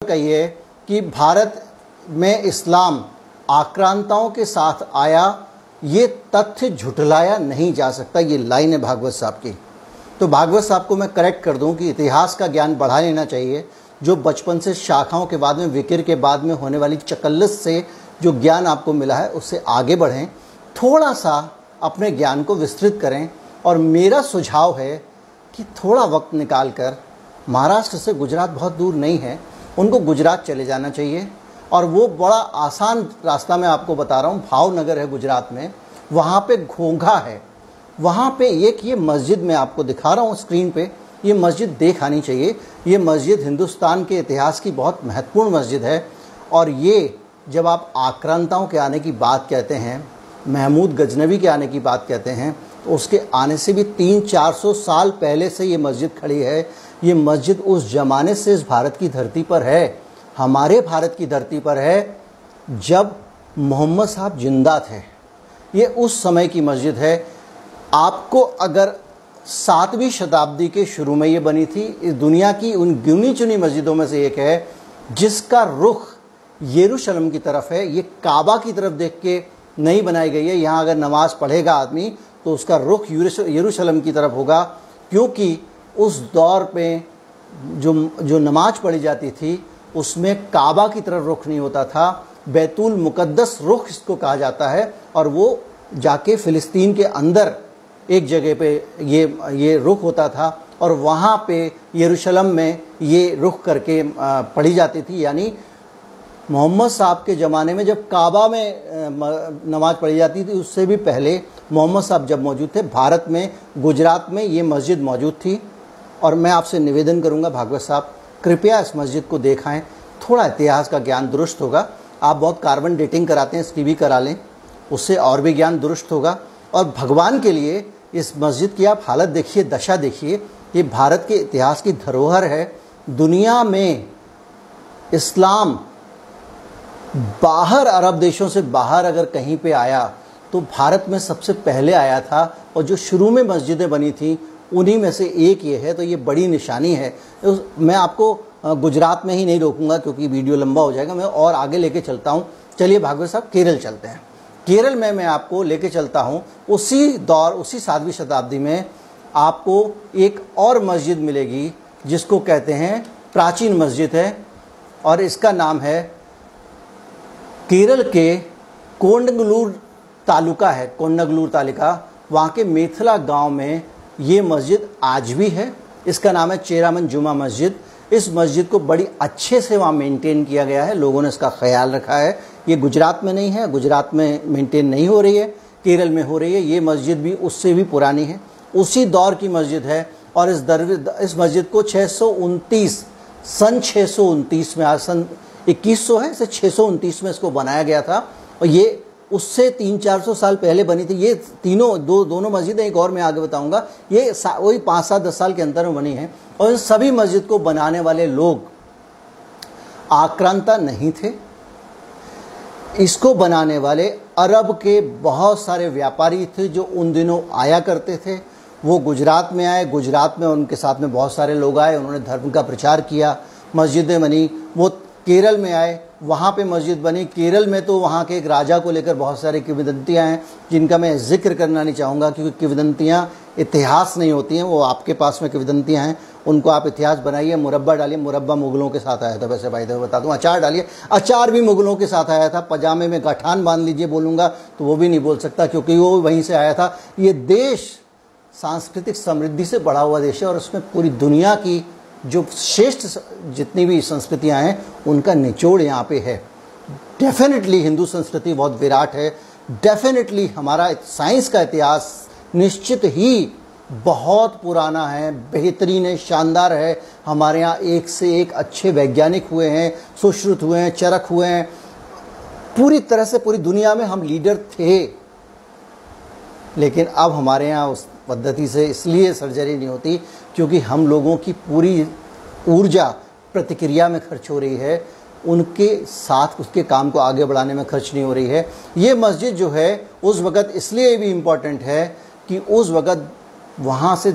कहिए कि भारत में इस्लाम आक्रांताओं के साथ आया, ये तथ्य झुठलाया नहीं जा सकता। ये लाइन है भागवत साहब की। तो भागवत साहब को मैं करेक्ट कर दूं कि इतिहास का ज्ञान बढ़ा लेना चाहिए। जो बचपन से शाखाओं के बाद में, विकिर के बाद में होने वाली चकल्लस से जो ज्ञान आपको मिला है उससे आगे बढ़ें, थोड़ा सा अपने ज्ञान को विस्तृत करें। और मेरा सुझाव है कि थोड़ा वक्त निकाल कर, महाराष्ट्र से गुजरात बहुत दूर नहीं है, उनको गुजरात चले जाना चाहिए। और वो बड़ा आसान रास्ता मैं आपको बता रहा हूँ, भावनगर है गुजरात में, वहाँ पे घोंघा है, वहाँ पे एक ये मस्जिद मैं आपको दिखा रहा हूँ स्क्रीन पे, ये मस्जिद देख आनी चाहिए। ये मस्जिद हिंदुस्तान के इतिहास की बहुत महत्वपूर्ण मस्जिद है। और ये जब आप आक्रांताओं के आने की बात कहते हैं, महमूद गजनवी के आने की बात कहते हैं, तो उसके आने से भी 300-400 साल पहले से ये मस्जिद खड़ी है। ये मस्जिद उस ज़माने से इस भारत की धरती पर है, हमारे भारत की धरती पर है, जब मोहम्मद साहब जिंदा थे। ये उस समय की मस्जिद है। आपको अगर 7वीं शताब्दी के शुरू में ये बनी थी, इस दुनिया की उन गिनी चुनी मस्जिदों में से एक है जिसका रुख यरूशलेम की तरफ है। ये काबा की तरफ देख के नहीं बनाई गई है। यहाँ अगर नमाज पढ़ेगा आदमी तो उसका रुख यरूशलेम की तरफ होगा, क्योंकि उस दौर पे जो नमाज पढ़ी जाती थी उसमें काबा की तरफ रुख नहीं होता था, बैतुल मुकद्दस रुख इसको कहा जाता है। और वो जाके फ़िलिस्तीन के अंदर एक जगह पे ये रुख होता था, और वहाँ पे यरूशलेम में ये रुख करके पढ़ी जाती थी। यानी मोहम्मद साहब के ज़माने में जब काबा में नमाज पढ़ी जाती थी, उससे भी पहले मोहम्मद साहब जब मौजूद थे, भारत में गुजरात में ये मस्जिद मौजूद थी। और मैं आपसे निवेदन करूँगा भागवत साहब, कृपया इस मस्जिद को देखाएं, थोड़ा इतिहास का ज्ञान दुरुस्त होगा। आप बहुत कार्बन डेटिंग कराते हैं, इसकी भी करा लें, उससे और भी ज्ञान दुरुस्त होगा। और भगवान के लिए इस मस्जिद की आप हालत देखिए, दशा देखिए। ये भारत के इतिहास की धरोहर है। दुनिया में इस्लाम बाहर, अरब देशों से बाहर अगर कहीं पे आया तो भारत में सबसे पहले आया था। और जो शुरू में मस्जिदें बनी थी उन्हीं में से एक ये है, तो ये बड़ी निशानी है। मैं आपको गुजरात में ही नहीं रोकूंगा क्योंकि वीडियो लंबा हो जाएगा, मैं और आगे लेके चलता हूँ। चलिए भागवत साहब, केरल चलते हैं। केरल में मैं आपको लेके चलता हूँ उसी दौर, उसी 7वीं शताब्दी में आपको एक और मस्जिद मिलेगी जिसको कहते हैं प्राचीन मस्जिद है, और इसका नाम है, केरल के कोंडगलूर तालुका है, कोंडगलूर तालुका, वहाँ के मेथला गांव में ये मस्जिद आज भी है। इसका नाम है चेरामन जुमा मस्जिद। इस मस्जिद को बड़ी अच्छे से वहाँ मेंटेन किया गया है, लोगों ने इसका ख्याल रखा है। ये गुजरात में नहीं है, गुजरात में मेंटेन नहीं हो रही है, केरल में हो रही है। ये मस्जिद भी उससे भी पुरानी है, उसी दौर की मस्जिद है। और इस मस्जिद को 629 सन 629 में, आज सन 2100 है, इसे 629 में इसको बनाया गया था। और ये उससे 300-400 साल पहले बनी थी। ये दोनों मस्जिदें, एक और मैं आगे बताऊंगा, ये वही 5-7-10 साल के अंदर में बनी हैं। और इन सभी मस्जिद को बनाने वाले लोग आक्रांता नहीं थे। इसको बनाने वाले अरब के बहुत सारे व्यापारी थे जो उन दिनों आया करते थे। वो गुजरात में आए, गुजरात में उनके साथ में बहुत सारे लोग आए, उन्होंने धर्म का प्रचार किया, मस्जिदें बनी। वो केरल में आए, वहाँ पे मस्जिद बनी। केरल में तो वहाँ के एक राजा को लेकर बहुत सारी किंवदंतियाँ हैं जिनका मैं जिक्र करना नहीं चाहूँगा, क्योंकि किंवदंतियाँ इतिहास नहीं होती हैं, वो आपके पास में किंवदंतियाँ हैं, उनको आप इतिहास बनाइए। मुरब्बा डालिए, मुरब्बा मुगलों के साथ आया था, वैसे भाई बता दूँ। अचार डालिए, अचार भी मुगलों के साथ आया था। पजामे में गठान बांध लीजिए बोलूँगा तो वो भी नहीं बोल सकता, क्योंकि वो वहीं से आया था। ये देश सांस्कृतिक समृद्धि से बढ़ा हुआ देश है, और उसमें पूरी दुनिया की जो श्रेष्ठ जितनी भी संस्कृतियां हैं उनका निचोड़ यहाँ पे है। डेफिनेटली हिंदू संस्कृति बहुत विराट है। डेफिनेटली हमारा साइंस का इतिहास निश्चित ही बहुत पुराना है, बेहतरीन है, शानदार है। हमारे यहाँ एक से एक अच्छे वैज्ञानिक हुए हैं, सुश्रुत हुए हैं, चरक हुए हैं। पूरी तरह से पूरी दुनिया में हम लीडर थे। लेकिन अब हमारे यहाँ उस पद्धति से इसलिए सर्जरी नहीं होती क्योंकि हम लोगों की पूरी ऊर्जा प्रतिक्रिया में खर्च हो रही है, उनके साथ उसके काम को आगे बढ़ाने में खर्च नहीं हो रही है। ये मस्जिद जो है उस वक़्त इसलिए भी इम्पॉर्टेंट है कि उस वक़्त वहाँ से